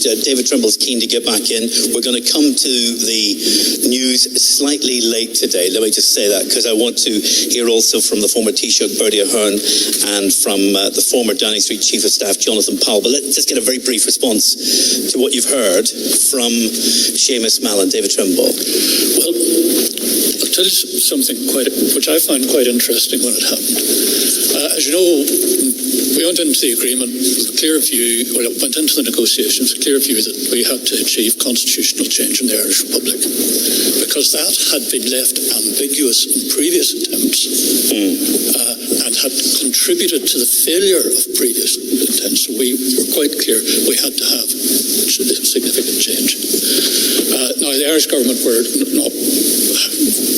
much. David Trimble is keen to get back in. We're going to come to the news slightly late today. Let me just say that, because I want to hear also from the former Taoiseach Bertie Ahern and from the former Downing Street Chief of Staff Jonathan Powell. But let's just get a very brief response to what you've heard from Seamus Mallon. David Trimble. Well, I'll tell you something which I find quite interesting when it happened. As you know, we went into the agreement with a clear view, or went into the negotiations with a clear view that we had to achieve constitutional change in the Irish Republic, because that had been left ambiguous in previous attempts and had contributed to the failure of previous attempts. So we were quite clear we had to have significant change. Now, the Irish government were not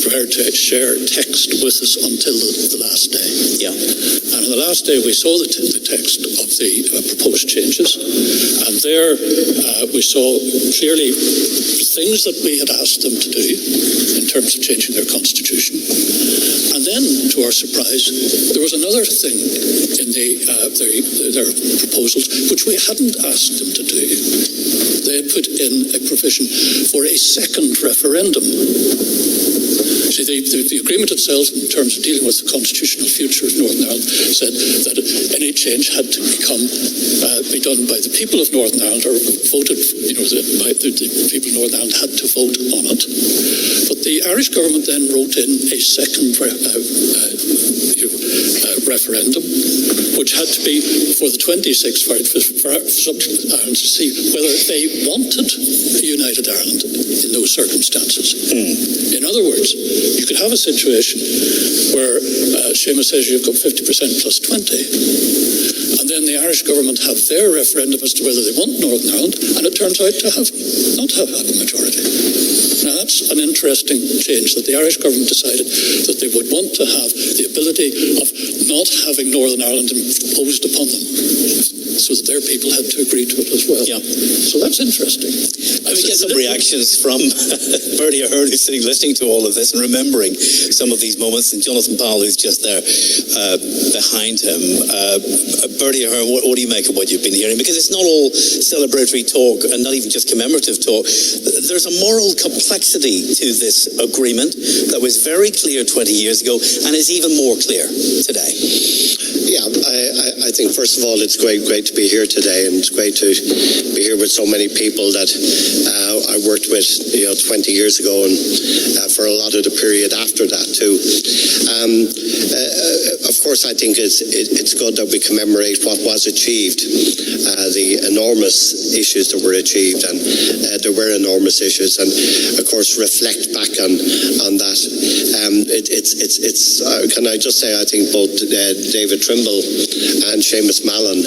prepared to share text with us until the last day. Yeah. And on the last day, we saw the text of the proposed changes, and there we saw clearly things that we had asked them to do in terms of changing their constitution. And then, to our surprise, there was another thing in their proposals which we hadn't asked them to do. They had put in a provision for a second referendum. See, the agreement itself, in terms of dealing with the constitutional future of Northern Ireland, said that any change had to be done by the people of Northern Ireland, or voted, by the people of Northern Ireland had to vote on it. But the Irish government then wrote in a second referendum, which had to be for the 26 for subject Ireland to see whether they wanted a united Ireland in those circumstances. In other words, you could have a situation where Seamus says you've got 50% plus 20, and then the Irish government have their referendum as to whether they want Northern Ireland, and it turns out to not have a majority. Now, that's an interesting change, that the Irish government decided that they would want to have the ability of not having Northern Ireland imposed upon them, so that their people had to agree to it as well. Yeah. So that's interesting. Let me get some reactions from Bertie Ahern, who's sitting listening to all of this and remembering some of these moments, and Jonathan Powell, who's just there behind him. Bertie Ahern, what do you make of what you've been hearing? Because it's not all celebratory talk and not even just commemorative talk. There's a moral complexity to this agreement that was very clear 20 years ago and is even more clear today. Yeah, I think first of all it's great to be here today, and it's great to be here with so many people that I worked with 20 years ago, and for a lot of the period after that too. Of course, I think it's good that we commemorate what was achieved, the enormous issues that were achieved, and there were enormous issues, and of course reflect back on that. Can I just say, I think both David Trimble and Seamus Mallon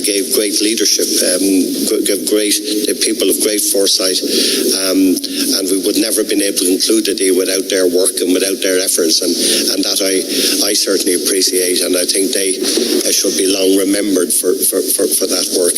gave great leadership, gave people of great foresight, and we would never have been able to conclude the deal without their work and without their efforts, and that I certainly appreciate, and I think they should be long remembered for that work.